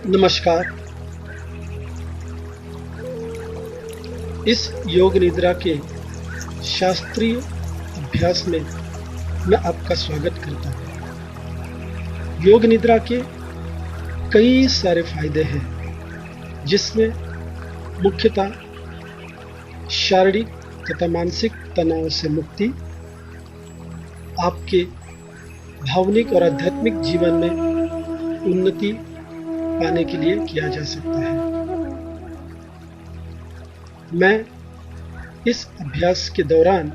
नमस्कार। इस योग निद्रा के शास्त्रीय अभ्यास में मैं आपका स्वागत करता हूँ। योग निद्रा के कई सारे फायदे हैं, जिसमें मुख्यतः शारीरिक तथा मानसिक तनाव से मुक्ति, आपके भावनिक और आध्यात्मिक जीवन में उन्नति पाने के लिए किया जा सकता है। मैं इस अभ्यास के दौरान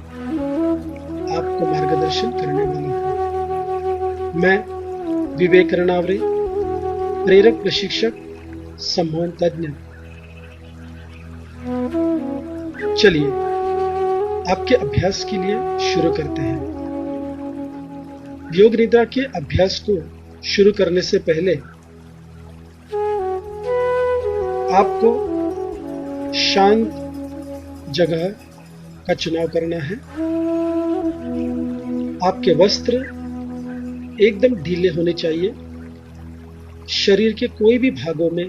आपको मार्गदर्शन करने वाला हूँ। मैं विवेक रणावरे, प्रेरक प्रशिक्षक, सम्मोहन तज्ञ। चलिए आपके अभ्यास के लिए शुरू करते हैं। योग निद्रा के अभ्यास को शुरू करने से पहले आपको शांत जगह का चुनाव करना है। आपके वस्त्र एकदम ढीले होने चाहिए। शरीर के कोई भी भागों में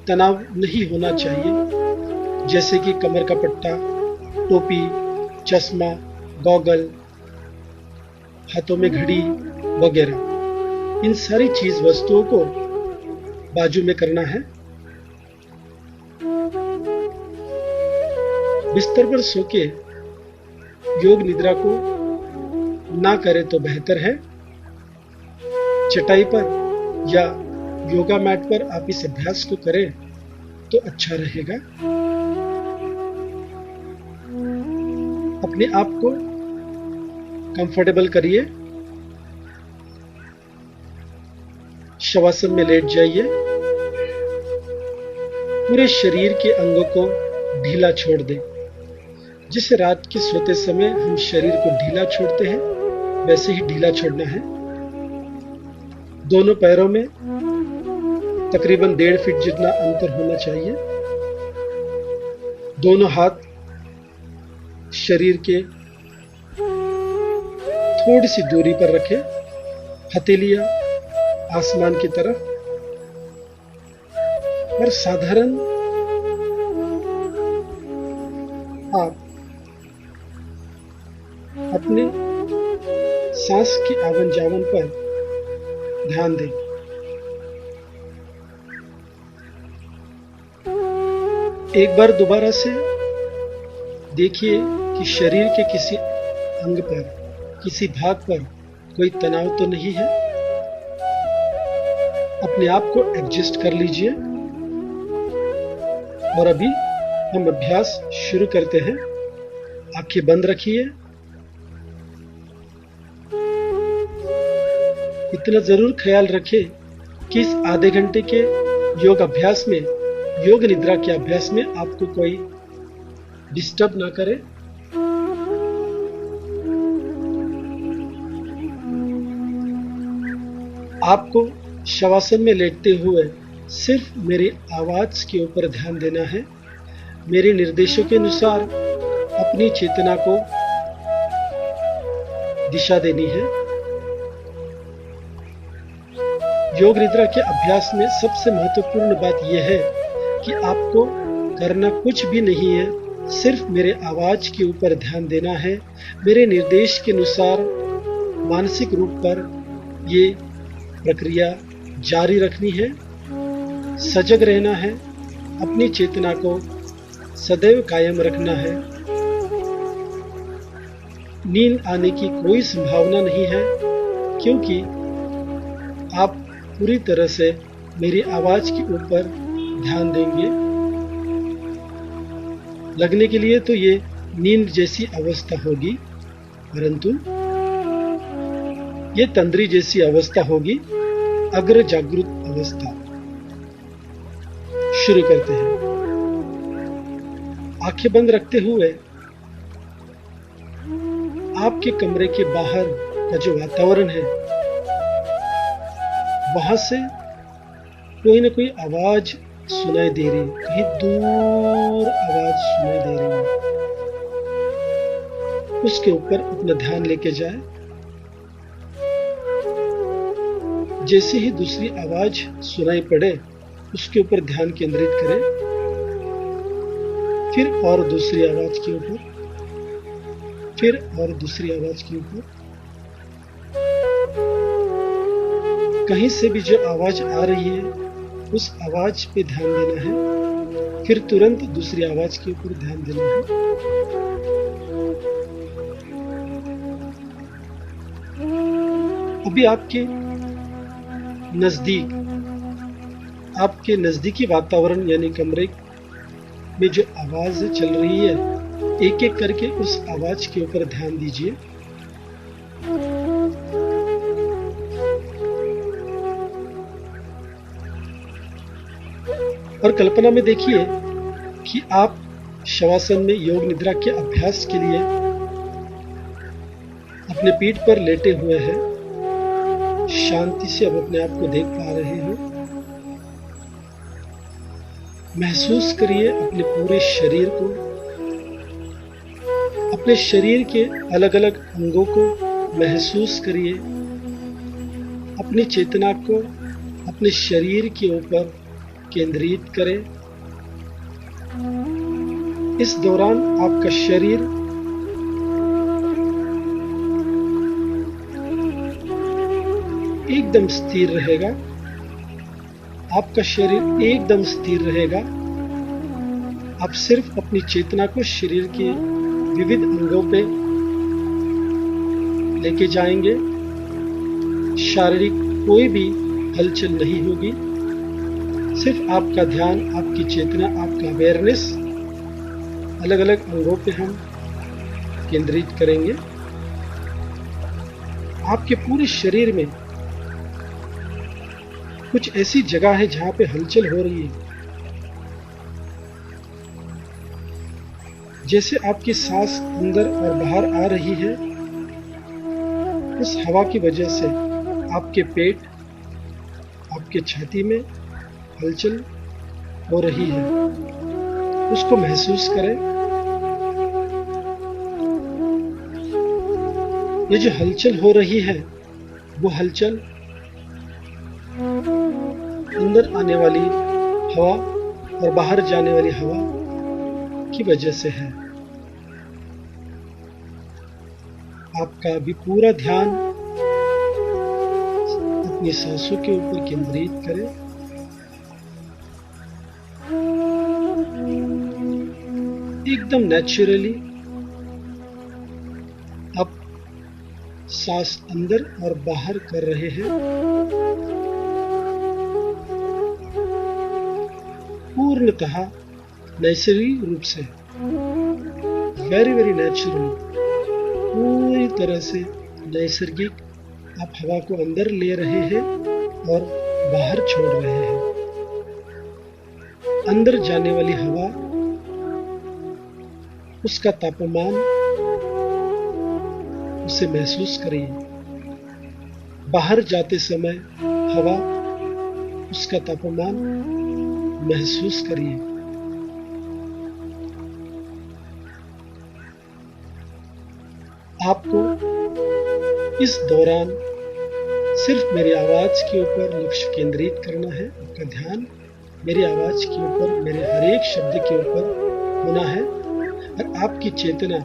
तनाव नहीं होना चाहिए, जैसे कि कमर का पट्टा, टोपी, चश्मा, गॉगल, हाथों में घड़ी वगैरह। इन सारी चीज वस्तुओं को बाजू में करना है। बिस्तर पर सो के योग निद्रा को ना करें तो बेहतर है। चटाई पर या योगा मैट पर आप इस अभ्यास को करें तो अच्छा रहेगा। अपने आप को कंफर्टेबल करिए। शवासन में लेट जाइए। पूरे शरीर के अंगों को ढीला छोड़ दें। जिसे रात के सोते समय हम शरीर को ढीला छोड़ते हैं, वैसे ही ढीला छोड़ना है। दोनों पैरों में तकरीबन 1.5 फीट जितना अंतर होना चाहिए। दोनों हाथ शरीर के थोड़ी सी दूरी पर रखें। हथेलियां आसमान की तरफ, और साधारण आप अपने सांस की आवन जावन पर ध्यान दें। एक बार दोबारा से देखिए कि शरीर के किसी अंग पर, किसी भाग पर कोई तनाव तो नहीं है। अपने आप को एडजस्ट कर लीजिए। और अभी हम अभ्यास शुरू करते हैं। आंखें बंद रखिए। इतना जरूर ख्याल रखें कि इस आधे घंटे के योग अभ्यास में, योग निद्रा के अभ्यास में आपको कोई डिस्टर्ब ना करे। आपको शवासन में लेटते हुए सिर्फ मेरी आवाज के ऊपर ध्यान देना है। मेरे निर्देशों के अनुसार अपनी चेतना को दिशा देनी है। योग निद्रा के अभ्यास में सबसे महत्वपूर्ण बात यह है कि आपको करना कुछ भी नहीं है, सिर्फ मेरे आवाज के ऊपर ध्यान देना है। मेरे निर्देश के अनुसार मानसिक रूप पर ये प्रक्रिया जारी रखनी है। सजग रहना है। अपनी चेतना को सदैव कायम रखना है। नींद आने की कोई संभावना नहीं है, क्योंकि आप पूरी तरह से मेरी आवाज के ऊपर ध्यान देंगे। लगने के लिए तो ये नींद जैसी अवस्था होगी, परंतु ये तंद्री जैसी अवस्था होगी, अग्र जागृत अवस्था। शुरू करते हैं। आंखें बंद रखते हुए आपके कमरे के बाहर का जो वातावरण है, वहां से कोई ना कोई आवाज सुनाई दे रही है। कहीं दूर आवाज सुनाई दे रही है। उसके ऊपर अपना ध्यान लेके जाए। जैसे ही दूसरी आवाज सुनाई पड़े, उसके ऊपर ध्यान केंद्रित करें। फिर और दूसरी आवाज के ऊपर, फिर और दूसरी आवाज के ऊपर। कहीं से भी जो आवाज आ रही है उस आवाज पे ध्यान देना है, फिर तुरंत दूसरी आवाज के ऊपर ध्यान देना है। अभी आपके नजदीकी वातावरण यानी कमरे में जो आवाज चल रही है, एक एक करके उस आवाज के ऊपर ध्यान दीजिए। और कल्पना में देखिए कि आप शवासन में योग निद्रा के अभ्यास के लिए अपने पीठ पर लेटे हुए हैं। शांति से अब अपने आप को देख पा रहे हो। महसूस करिए अपने पूरे शरीर को, अपने शरीर के अलग अलग अंगों को महसूस करिए। अपनी चेतना को अपने शरीर के ऊपर केंद्रित करें। इस दौरान आपका शरीर एकदम स्थिर रहेगा। आपका शरीर एकदम स्थिर रहेगा। आप सिर्फ अपनी चेतना को शरीर के विविध अंगों पे लेके जाएंगे। शारीरिक कोई भी हलचल नहीं होगी। सिर्फ आपका ध्यान, आपकी चेतना, आपका अवेयरनेस अलग अलग अंगों पे हम केंद्रित करेंगे। आपके पूरे शरीर में कुछ ऐसी जगह है जहां पे हलचल हो रही है। जैसे आपकी सांस अंदर और बाहर आ रही है, उस हवा की वजह से आपके पेट, आपके छाती में हलचल हो रही है। उसको महसूस करें। ये जो हलचल हो रही है, वो हलचल अंदर आने वाली हवा और बाहर जाने वाली हवा की वजह से है। आपका भी पूरा ध्यान अपनी सांसों के ऊपर केंद्रित करें। एकदम नेचुरली आप सांस अंदर और बाहर कर रहे हैं। पूर्णतः नैसर्गिक रूप से, वेरी नेचुरल, पूरी तरह से नैसर्गिक आप हवा को अंदर ले रहे हैं और बाहर छोड़ रहे हैं। अंदर जाने वाली हवा, उसका तापमान, उसे महसूस करिए। बाहर जाते समय हवा, उसका तापमान महसूस करिए। आपको इस दौरान सिर्फ मेरी आवाज के ऊपर लक्ष्य केंद्रित करना है। आपका ध्यान मेरी आवाज के ऊपर, मेरे हर एक शब्द के ऊपर होना है। और आपकी चेतना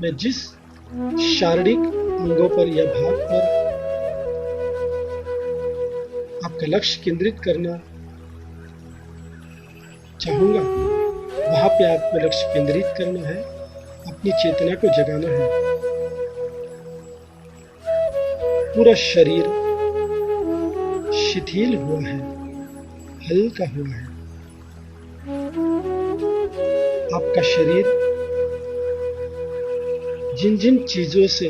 में जिस शारीरिक अंगों पर या भाग पर आपका लक्ष्य केंद्रित करना चाहूंगा, वहां पे आपको लक्ष्य केंद्रित करना है। अपनी चेतना को जगाना है। पूरा शरीर शिथिल हुआ है, हल्का हुआ है। आपका शरीर जिन जिन चीजों से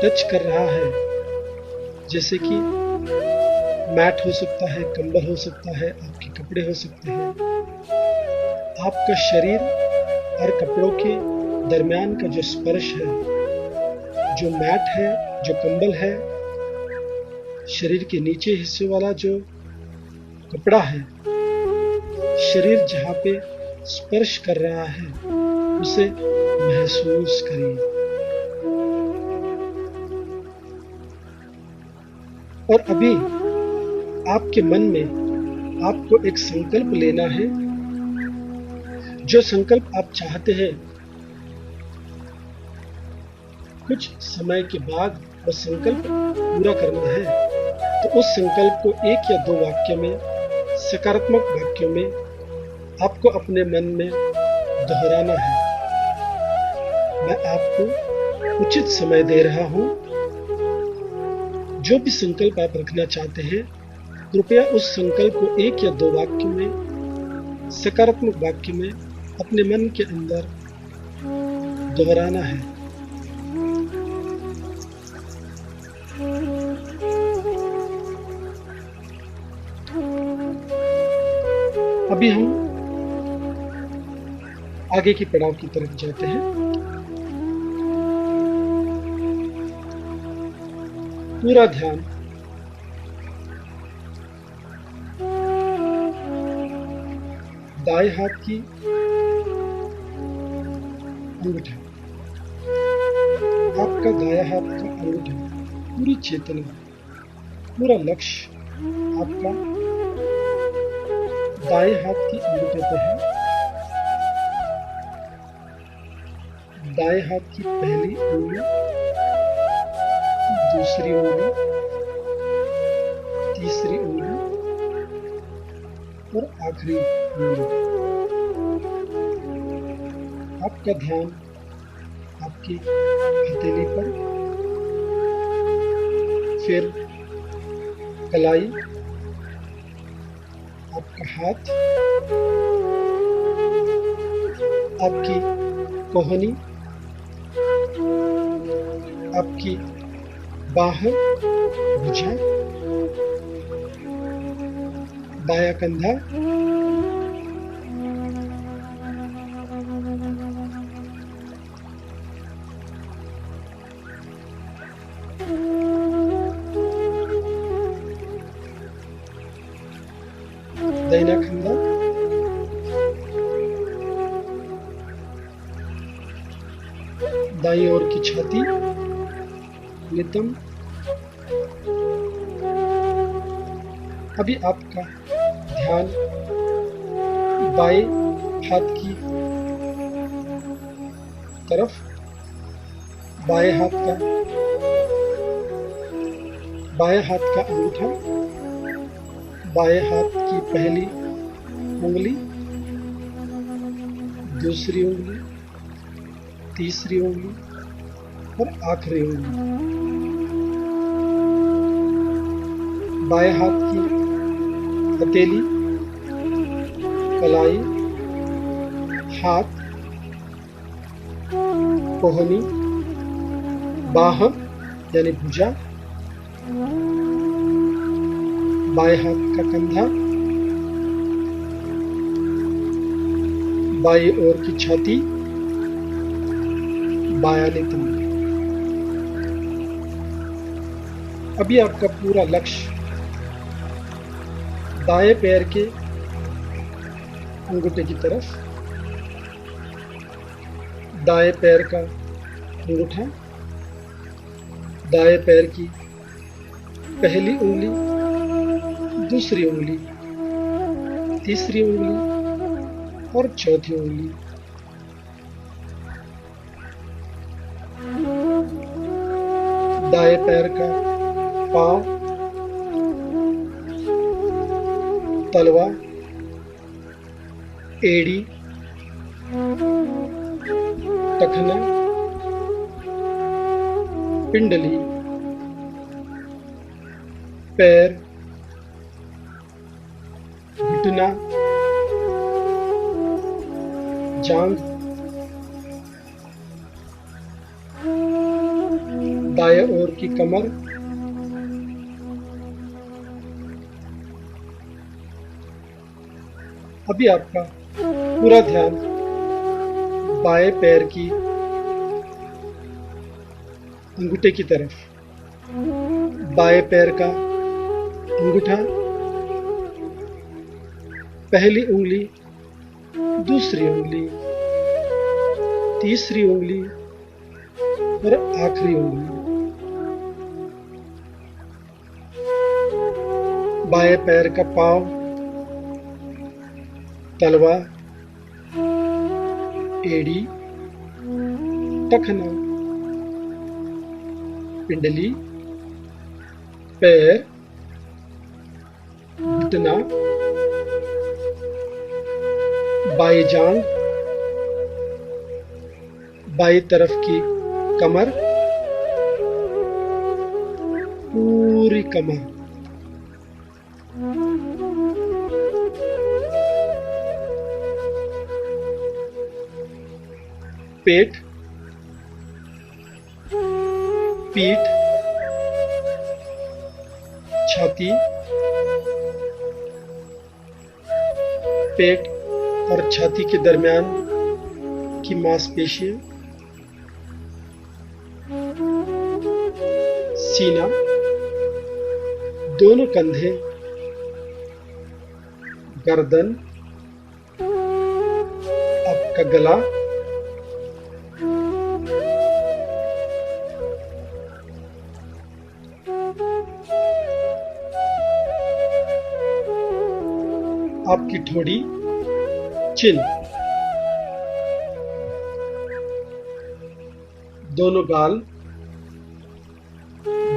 टच कर रहा है, जैसे कि मैट हो सकता है, कंबल हो सकता है, आपके कपड़े हो सकते हैं, आपका शरीर और कपड़ों के दरमियान का जो स्पर्श है, जो मैट है, जो कंबल है, शरीर के नीचे हिस्से वाला जो कपड़ा है, शरीर जहाँ पे स्पर्श कर रहा है उसे महसूस करिए। और अभी आपके मन में आपको एक संकल्प लेना है। जो संकल्प आप चाहते हैं, कुछ समय के बाद वो संकल्प पूरा करना है, तो उस संकल्प को 1 या 2 वाक्य में, सकारात्मक वाक्यों में आपको अपने मन में दोहराना है। मैं आपको उचित समय दे रहा हूं। जो भी संकल्प आप रखना चाहते हैं, कृपया उस संकल्प को 1 या 2 वाक्य में, सकारात्मक वाक्य में अपने मन के अंदर दोहराना है। अभी हम आगे की पड़ाव की तरफ जाते हैं। पूरा ध्यान दाएं हाथ की अंगूठा, आपका दायां हाथ का अंगूठा, पूरी चेतना, पूरा लक्ष्य आपका दाएं हाथ की अंगूठे पे है। दाएं हाथ की पहली उंगली, दूसरी उंगली, तीसरी उंगली और आखिरी उंगली। आपका ध्यान आपकी हथेली पर, फिर कलाई, आपका हाथ, आपकी कोहनी, आपकी बाह, भुजा, बायां कंधा, दाहिना कंधा, दाईं ओर की छाती, नितंब। अभी आपका ध्यान बाएं हाथ की तरफ, बाएं हाथ का अंगूठा, बाएं हाथ की पहली उंगली, दूसरी उंगली, तीसरी उंगली और आखिरी उंगली। बाएं हाथ की हथेली, कलाई, हाथ, कोहनी, बाह यानी भुजा, बाएं हाथ का कंधा, बाईं ओर की छाती, बायां नितंब। अभी आपका पूरा लक्ष्य दाएं पैर के अंगूठे की तरफ, दाएं पैर का अंगूठा, दाएं पैर की पहली उंगली, दूसरी उंगली, तीसरी उंगली और चौथी उंगली। दाएं पैर का पांव, तलवा, एड़ी, टखना, पिंडली, पैर, घुटना, जांघ, दाएं ओर की कमर, अभी आपका पूरा ध्यान बाएं पैर की अंगूठे की तरफ, बाएं पैर का अंगूठा, पहली उंगली, दूसरी उंगली, तीसरी उंगली और आखिरी उंगली। बाएं पैर का पांव, तलवा, एड़ी, टखना, पिंडली, पैर, घुटना, बाई जांघ, बाई तरफ की कमर, पूरी कमर, पेट, पीठ, छाती, पेट और छाती के दरमियान की मांसपेशियां, सीना, दोनों कंधे, गर्दन, आपका गला, आपकी ठोड़ी, चिन, दोनों गाल,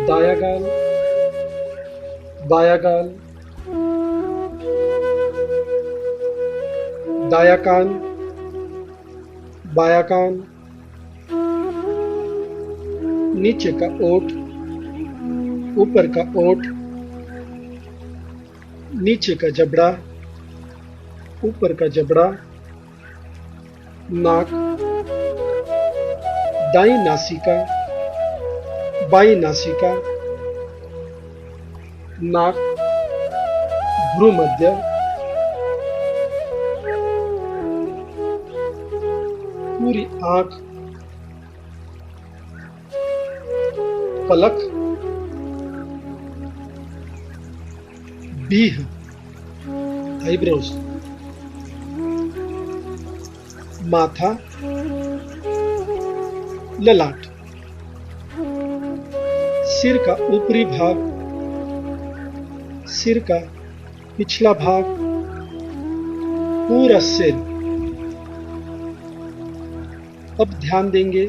दाया गाल, बाया गाल, दाया कान, बाया कान, नीचे का ओठ, ऊपर का ओठ, नीचे का जबड़ा, ऊपर का जबड़ा, नाक, दाई नासिका, बाई नासिका, नाक, भ्रूमध्य, पूरी आंख, पलक, बीह, आईब्रोज, माथा, ललाट, सिर का ऊपरी भाग, सिर का पिछला भाग, पूरा सिर। अब ध्यान देंगे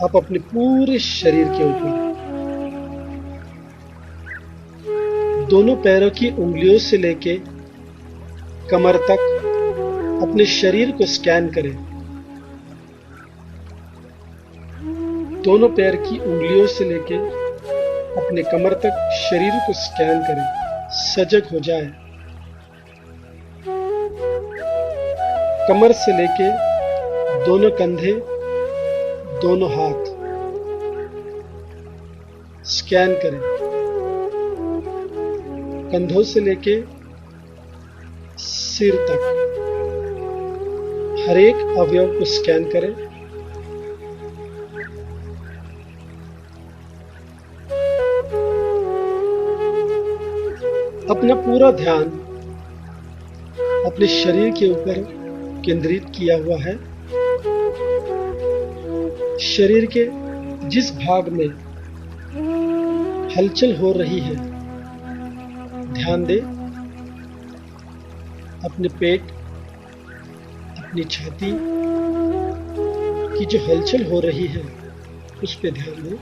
आप अपने पूरे शरीर के ऊपर। दोनों पैरों की उंगलियों से लेके कमर तक अपने शरीर को स्कैन करें। दोनों पैर की उंगलियों से लेके अपने कमर तक शरीर को स्कैन करें, सजग हो जाए। कमर से लेके दोनों कंधे, दोनों हाथ स्कैन करें। कंधों से लेके सिर तक हर एक अवयव को स्कैन करें। अपना पूरा ध्यान अपने शरीर के ऊपर केंद्रित किया हुआ है। शरीर के जिस भाग में हलचल हो रही है ध्यान दें। अपने पेट, अपनी छाती की जो हलचल हो रही है उस पे ध्यान दें।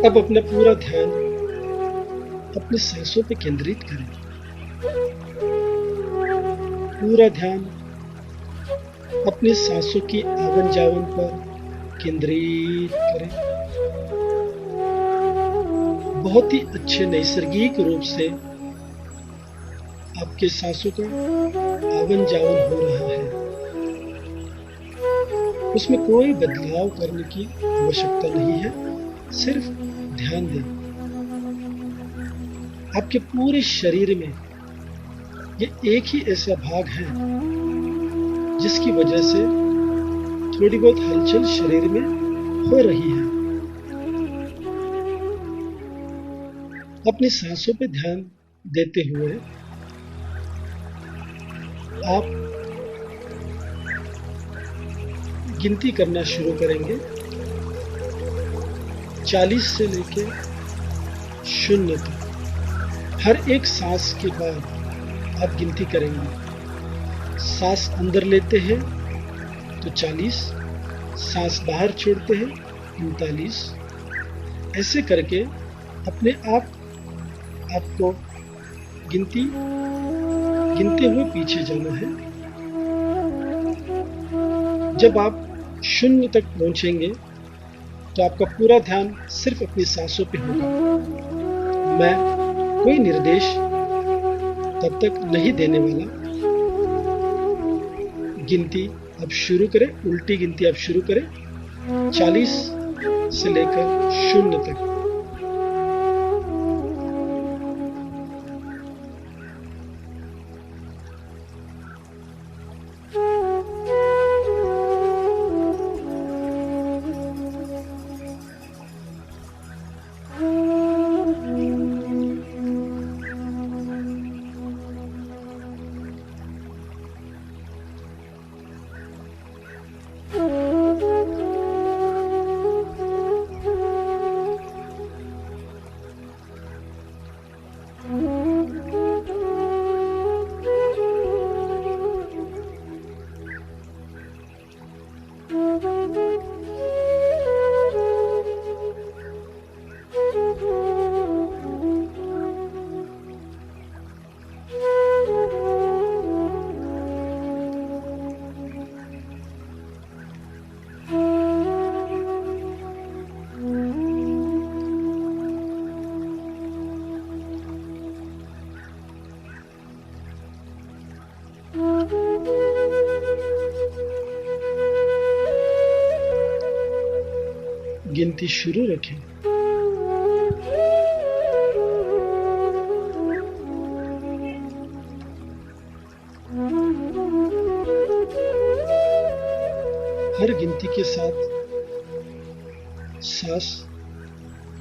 अब अपना पूरा ध्यान अपने सांसों पे केंद्रित करें। पूरा ध्यान अपने सांसों की आवन जावन पर केंद्रित करें। बहुत ही अच्छे नैसर्गिक रूप से आपके सांसों का आवन जावन हो रहा है। उसमें कोई बदलाव करने की आवश्यकता नहीं है, सिर्फ ध्यान दें। आपके पूरे शरीर में ये एक ही ऐसा भाग है जिसकी वजह से थोड़ी बहुत हलचल शरीर में हो रही है। अपनी सांसों पे ध्यान देते हुए आप गिनती करना शुरू करेंगे 40 से लेके 0 तक। हर एक सांस के बाद आप गिनती करेंगे। सांस अंदर लेते हैं तो 40, सांस बाहर छोड़ते हैं 39। ऐसे करके अपने आप आपको गिनते हुए पीछे जाना है। जब आप 0 तक पहुंचेंगे तो आपका पूरा ध्यान सिर्फ अपनी सांसों पे होगा। मैं कोई निर्देश तब तक नहीं देने वाला। गिनती अब शुरू करें, उल्टी गिनती अब शुरू करें 40 से लेकर 0 तक। गिनती शुरू रखें। हर गिनती के साथ सांस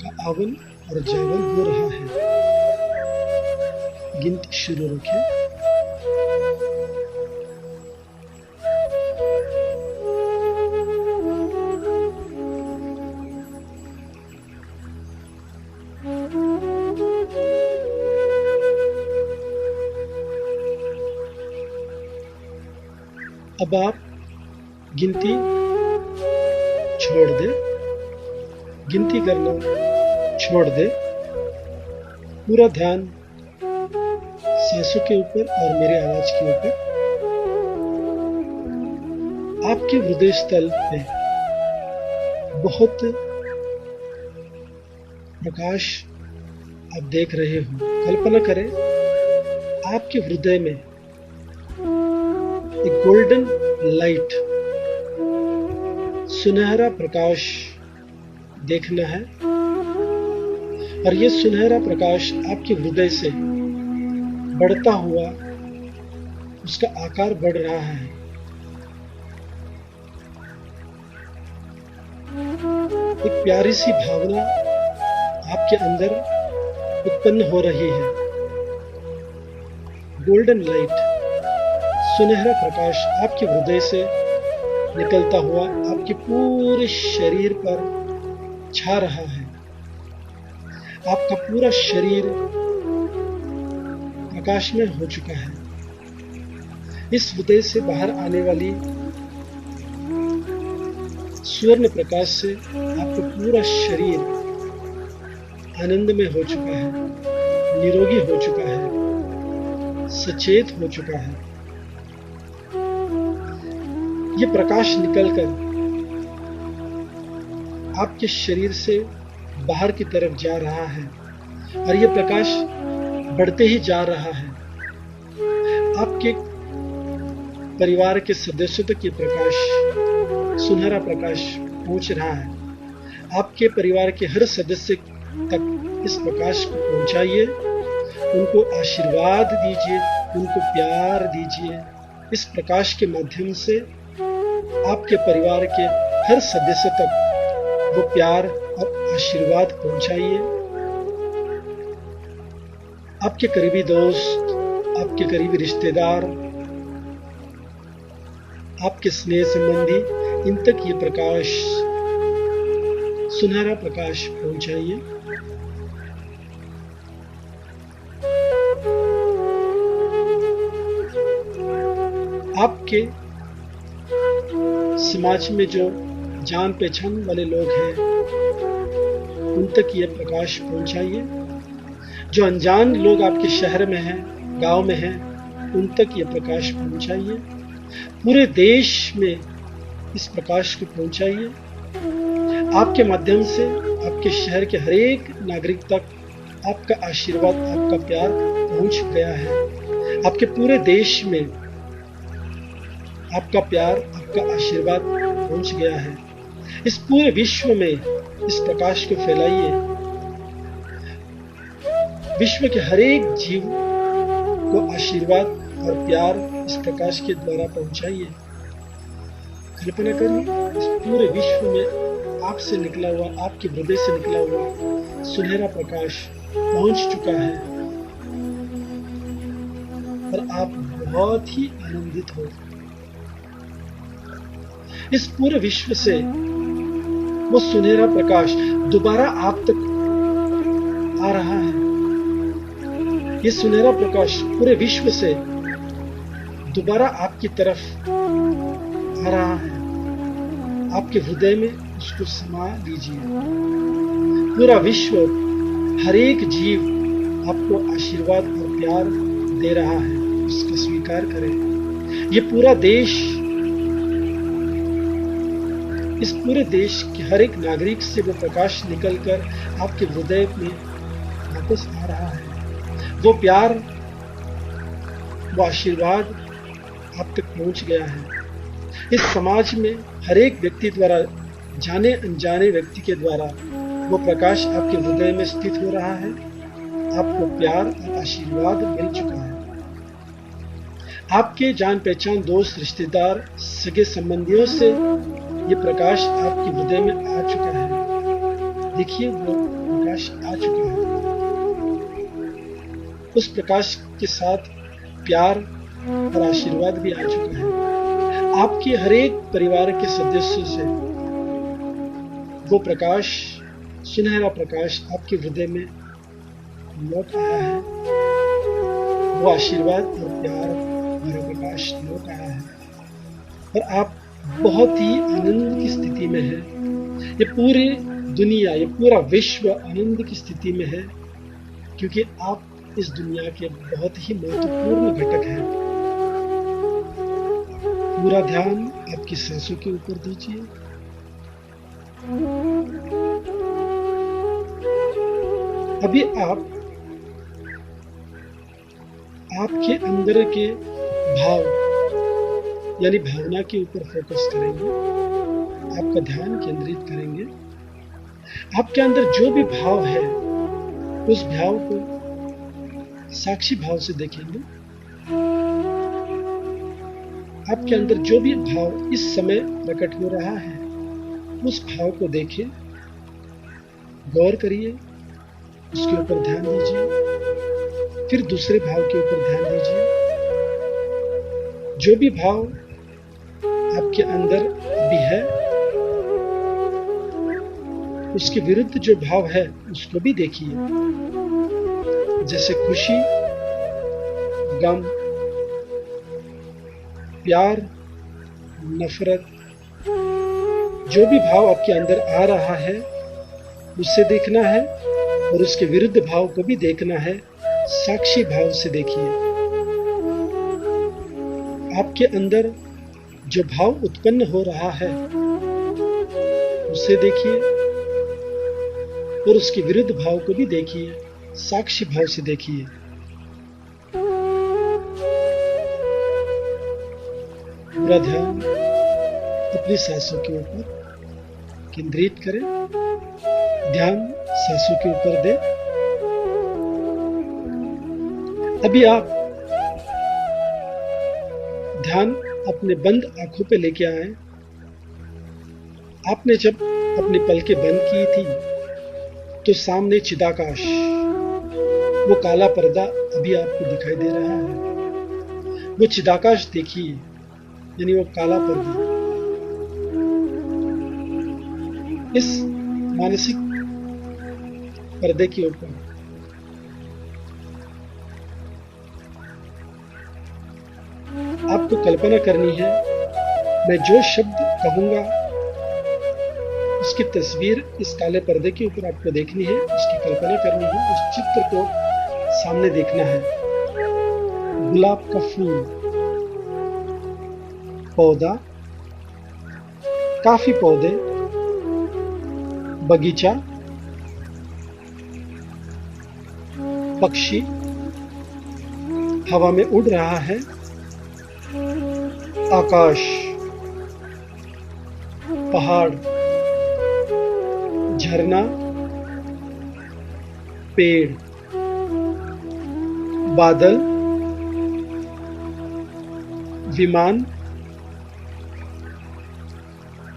का आवन और जावन हो रहा है। गिनती शुरू रखें। अब आप गिनती छोड़ दें, गिनती करना छोड़ दें। पूरा ध्यान सांसों के ऊपर और मेरे आवाज के ऊपर। आपके हृदय स्थल पे बहुत प्रकाश आप देख रहे हो। कल्पना करें आपके हृदय में एक गोल्डन लाइट, सुनहरा प्रकाश देखना है और ये सुनहरा प्रकाश आपके हृदय से बढ़ता हुआ उसका आकार बढ़ रहा है। एक प्यारी सी भावना आपके अंदर उत्पन्न हो रही है। गोल्डन लाइट, सुनहरा प्रकाश आपके हृदय से निकलता हुआ आपके पूरे शरीर पर छा रहा है। आपका पूरा शरीर प्रकाशमय हो चुका है। इस हृदय से बाहर आने वाली स्वर्ण प्रकाश से आपका पूरा शरीर आनंदमय हो चुका है, निरोगी हो चुका है, सचेत हो चुका है। ये प्रकाश निकलकर आपके शरीर से बाहर की तरफ जा रहा है और ये प्रकाश बढ़ते ही जा रहा है। आपके परिवार के सदस्यों तक ये प्रकाश, सुनहरा प्रकाश पहुंच रहा है। आपके परिवार के हर सदस्य तक इस प्रकाश को पहुंचाइए, उनको आशीर्वाद दीजिए, उनको प्यार दीजिए। इस प्रकाश के माध्यम से आपके परिवार के हर सदस्य तक वो प्यार और आशीर्वाद पहुंचाइए। आपके करीबी दोस्त, आपके करीबी रिश्तेदार, आपके स्नेह संबंधी, इन तक ये प्रकाश, सुनहरा प्रकाश पहुंचाइए। आपके समाज में जो जान पहचान वाले लोग हैं उन तक ये प्रकाश पहुंचाइए। जो अनजान लोग आपके शहर में हैं, गांव में हैं, उन तक ये प्रकाश पहुंचाइए। पूरे देश में इस प्रकाश को पहुंचाइए। आपके माध्यम से आपके शहर के हर एक नागरिक तक आपका आशीर्वाद, आपका प्यार पहुंच गया है। आपके पूरे देश में आपका प्यार, आपका आशीर्वाद पहुंच गया है। इस पूरे विश्व में इस प्रकाश को फैलाइए। विश्व के हर एक जीव को आशीर्वाद और प्यार इस प्रकाश के द्वारा पहुंचाइए। कल्पना करिए इस पूरे विश्व में आपसे निकला हुआ, आपके हृदय से निकला हुआ सुनहरा प्रकाश पहुंच चुका है और आप बहुत ही आनंदित हो। इस पूरे विश्व से वो सुनहरा प्रकाश दोबारा आप तक आ रहा है। ये सुनहरा प्रकाश पूरे विश्व से दोबारा आपकी तरफ आ रहा है। आपके हृदय में उसको समा लीजिए। पूरा विश्व, हर एक जीव आपको आशीर्वाद और प्यार दे रहा है, उसका स्वीकार करें। ये पूरा देश, इस पूरे देश के हर एक नागरिक से वो प्रकाश निकलकर आपके हृदय में वापस आ रहा है। वो प्यार, वो आशीर्वाद आप तक पहुंच गया है। इस समाज में हर एक व्यक्ति द्वारा, जाने अनजाने व्यक्ति के द्वारा वो प्रकाश आपके हृदय में स्थित हो रहा है। आपको प्यार और आशीर्वाद मिल चुका है। आपके जान पहचान, दोस्त, रिश्तेदार, सगे संबंधियों से ये प्रकाश आपके हृदय में आ चुका है। देखिए वो प्रकाश आ चुका है। उस प्रकाश के साथ प्यार और आशीर्वाद भी आ चुका है। आपके हर एक परिवार के सदस्यों से वो प्रकाश, सुनहरा प्रकाश आपके हृदय में लौट आया है। वो आशीर्वाद और प्यार भरा प्रकाश लौट आया है और आप बहुत ही आनंद की स्थिति में है। ये पूरी दुनिया, ये पूरा विश्व आनंद की स्थिति में है क्योंकि आप इस दुनिया के बहुत ही महत्वपूर्ण घटक हैं। पूरा ध्यान आपकी सांसों के ऊपर दीजिए। अभी आप आपके अंदर के भाव यानी भावना के ऊपर फोकस करेंगे, आपका ध्यान केंद्रित करेंगे। आपके अंदर जो भी भाव है उस भाव को साक्षी भाव से देखेंगे। आपके अंदर जो भी भाव इस समय प्रकट हो रहा है उस भाव को देखिए, गौर करिए, उसके ऊपर ध्यान दीजिए, फिर दूसरे भाव के ऊपर ध्यान दीजिए। जो भी भाव आपके अंदर भी है उसके विरुद्ध जो भाव है उसको भी देखिए, जैसे खुशी, गम, प्यार, नफरत। जो भी भाव आपके अंदर आ रहा है उससे देखना है और उसके विरुद्ध भाव को भी देखना है। साक्षी भाव से देखिए। आपके अंदर जो भाव उत्पन्न हो रहा है उसे देखिए और उसके विरुद्ध भाव को भी देखिए, साक्षी भाव से देखिए। पूरा ध्यान अपनी सांसों के ऊपर केंद्रित करें। ध्यान सांसों के ऊपर दें। अभी आप ध्यान अपने बंद आंखों पे लेके आए। आपने जब अपनी पलकें बंद की थी तो सामने चिदाकाश, वो काला पर्दा अभी आपको दिखाई दे रहा है। वो चिदाकाश देखिए, यानी वो काला पर्दा। इस मानसिक पर्दे के ऊपर आप आपको कल्पना करनी है, मैं जो शब्द कहूंगा उसकी तस्वीर इस काले पर्दे के ऊपर आपको देखनी है, उसकी कल्पना करनी है, उस चित्र को सामने देखना है। गुलाब का फूल, पौधा, काफी पौधे, बगीचा, पक्षी हवा में उड़ रहा है, आकाश, पहाड़, झरना, पेड़, बादल, विमान,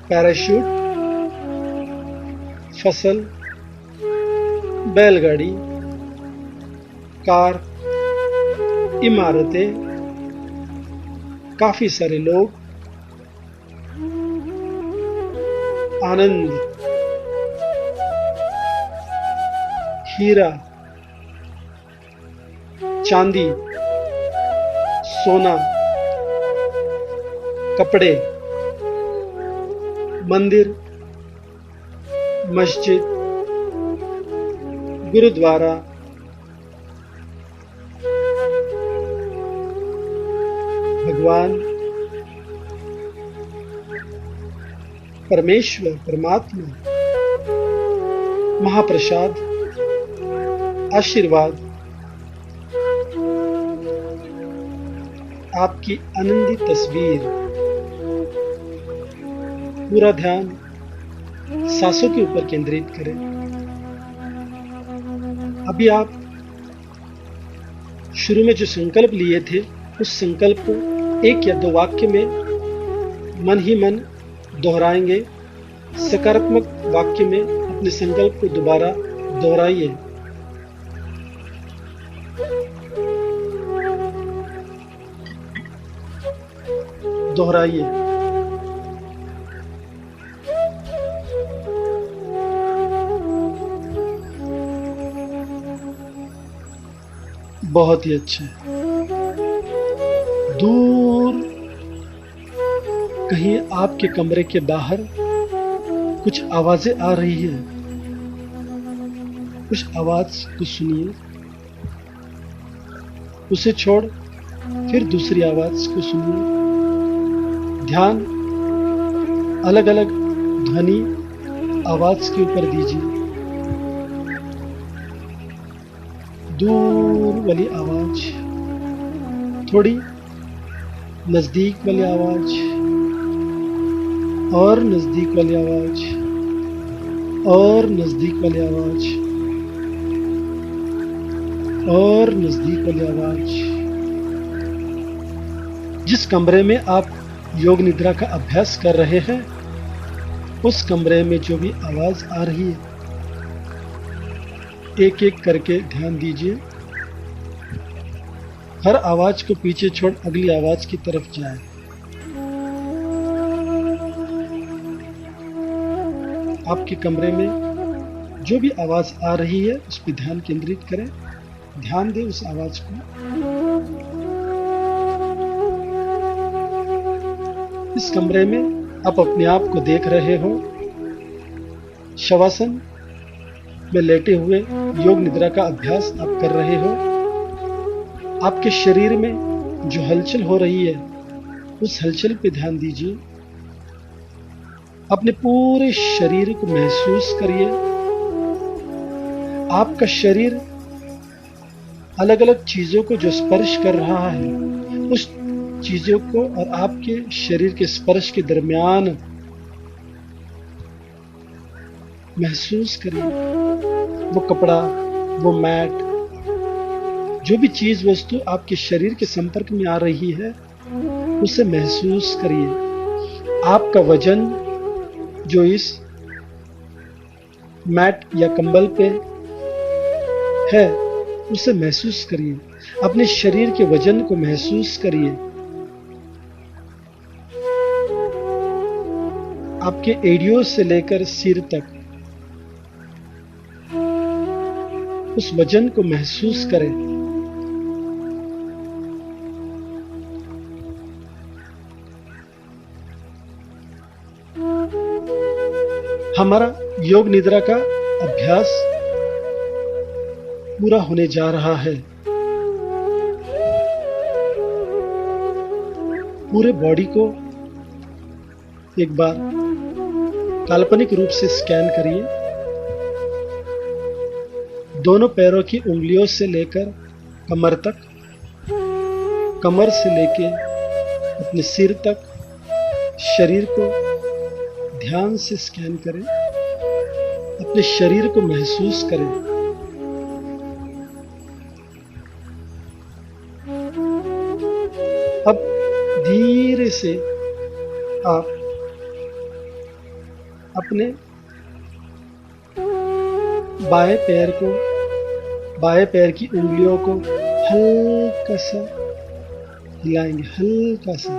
पैराशूट, फसल, बैलगाड़ी, कार, इमारतें, काफी सारे लोग, आनंद, हीरा, चांदी, सोना, कपड़े, मंदिर, मस्जिद, गुरुद्वारा, भगवान, परमेश्वर, परमात्मा, महाप्रसाद, आशीर्वाद, आपकी आनंदी तस्वीर। पूरा ध्यान सांसों के ऊपर केंद्रित करें। अभी आप शुरू में जो संकल्प लिए थे, उस संकल्प को 1 या 2 वाक्य में मन ही मन दोहराएंगे। सकारात्मक वाक्य में अपने संकल्प को दोबारा दोहराइए। दोहराइए। बहुत ही अच्छे। दूर कहीं आपके कमरे के बाहर कुछ आवाजें आ रही हैं। उस आवाज को सुनिए, उसे छोड़ फिर दूसरी आवाज को सुनिए। ध्यान अलग अलग ध्वनि आवाज के ऊपर दीजिए। दूर वाली आवाज, थोड़ी नजदीक वाली आवाज, और नजदीक वाली आवाज, और नजदीक वाली आवाज, और नजदीक वाली आवाज। जिस कमरे में आप योग निद्रा का अभ्यास कर रहे हैं, उस कमरे में जो भी आवाज आ रही है, एक एक करके ध्यान दीजिए। हर आवाज को पीछे छोड़ अगली आवाज की तरफ जाए। आपके कमरे में जो भी आवाज आ रही है, उस पर ध्यान केंद्रित करें। ध्यान दें उस आवाज को। इस कमरे में आप अपने आप को देख रहे हो, शवासन में लेटे हुए योग निद्रा का अभ्यास आप कर रहे हो। आपके शरीर में जो हलचल हो रही है, उस हलचल पे ध्यान दीजिए। अपने पूरे शरीर को महसूस करिए। आपका शरीर अलग अलग चीजों को जो स्पर्श कर रहा है, उस चीजों को और आपके शरीर के स्पर्श के दरमियान महसूस करिए। वो कपड़ा, वो मैट, जो भी चीज वस्तु आपके शरीर के संपर्क में आ रही है, उसे महसूस करिए। आपका वजन जो इस मैट या कंबल पे है, उसे महसूस करिए। अपने शरीर के वजन को महसूस करिए। आपके एड़ियों से लेकर सिर तक उस वजन को महसूस करें। हमारा योग निद्रा का अभ्यास पूरा होने जा रहा है। पूरे बॉडी को एक बार काल्पनिक रूप से स्कैन करिए। दोनों पैरों की उंगलियों से लेकर कमर तक, कमर से लेके अपने सिर तक शरीर को ध्यान से स्कैन करें। अपने शरीर को महसूस करें। अब धीरे से आप अपने बाएं पैर की उंगलियों को हल्का सा हिलाएंगे। हल्का सा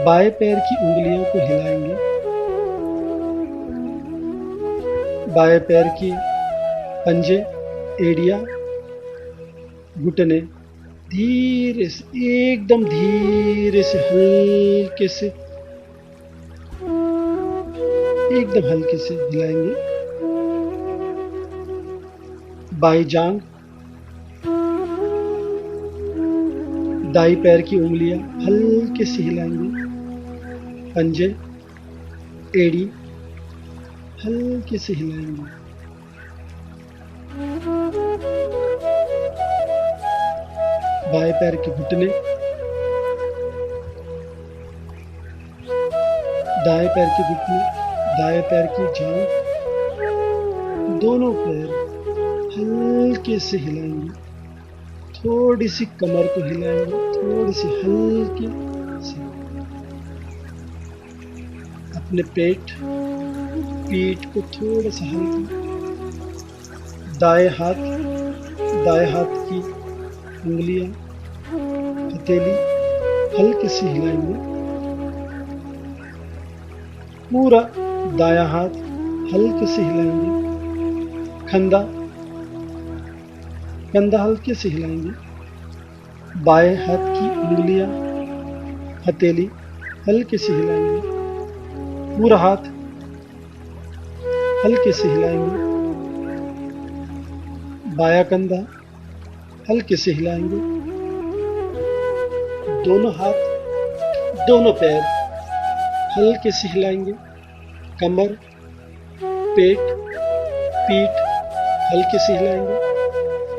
बाएं पैर की उंगलियों को हिलाएंगे। बाएं पैर की पंजे, एड़ियां, घुटने धीरे से, एकदम धीरे से, हल्के से, एकदम हल्के से हिलाएंगे। बाई जांग, दाई पैर की उंगलियां हल्के से हिलाएंगे। पंजे, एड़ी हल्के से हिलाएंगे। बाएं पैर के घुटने, दाएं पैर के घुटने, दाएं पैर की जांघ, दोनों पैर हल्के से हिलाएंगे। थोड़ी सी कमर को हिलाएंगे, थोड़ी सी हल्के से। अपने पीठ को थोड़ा सा हल्का। दाएं हाथ की उंगलियां, हथेली हल्के से हिलाएंगे। पूरा दायां हाथ हल्के से हिलाएंगे। कंधा हल्के से हिलाएंगे। बाएं हाथ की उंगलियां, हथेली हल्के से हिलाएंगे। पूरा हाथ हल्के से हिलाएंगे। बायां कंधा हल्के से हिलाएंगे। दोनों हाथ, दोनों पैर हल्के से हिलाएंगे। कमर, पीठ हल्के से हिलाएंगे।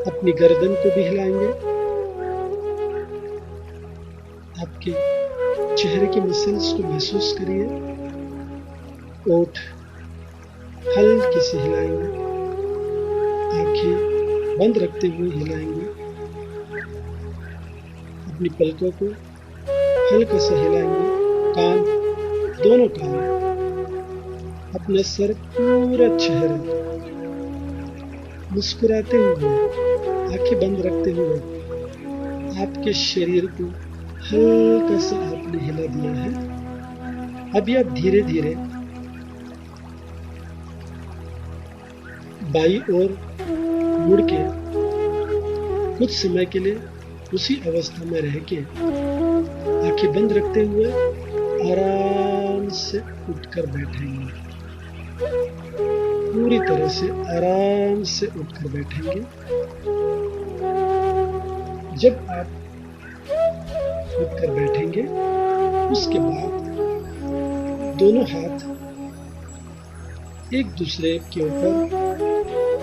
अपनी गर्दन को भी हिलाएंगे। आपके चेहरे के मसल्स को महसूस करिए। ओठ हल्के से हिलाएंगे। आंखें बंद रखते हुए हिलाएंगे। अपनी पलकों को हल्का सा हिलाएंगे। कान, दोनों कान, अपना सर, पूरा चेहरा मुस्कुराते हुए, आंखें बंद रखते हुए आपके शरीर को हल्का सा आपने हिला दिया है। अभी आप धीरे धीरे बाईं ओर मुड़ के कुछ समय के लिए उसी अवस्था में रह के आंखें बंद रखते हुए आराम से उठकर बैठेंगे। पूरी तरह से आराम से उठकर बैठेंगे। जब आप उठकर बैठेंगे, उसके बाद दोनों हाथ एक दूसरे के ऊपर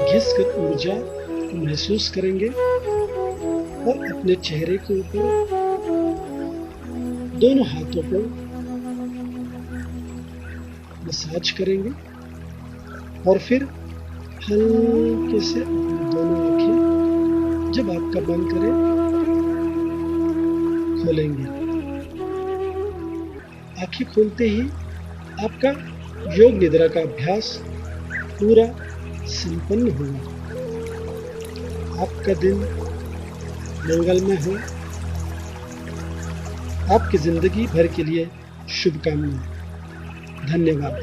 घिसकर ऊर्जा महसूस करेंगे और अपने चेहरे के ऊपर दोनों हाथों को मसाज करेंगे और फिर हल्के से अपनी दोनों आंखें जब आपका मन करे खोलेंगे। आंखें खोलते ही आपका योग निद्रा का अभ्यास पूरा संपन्न होगा। आपका दिन मंगलमय हो। आपकी जिंदगी भर के लिए शुभकामनाएं। धन्यवाद।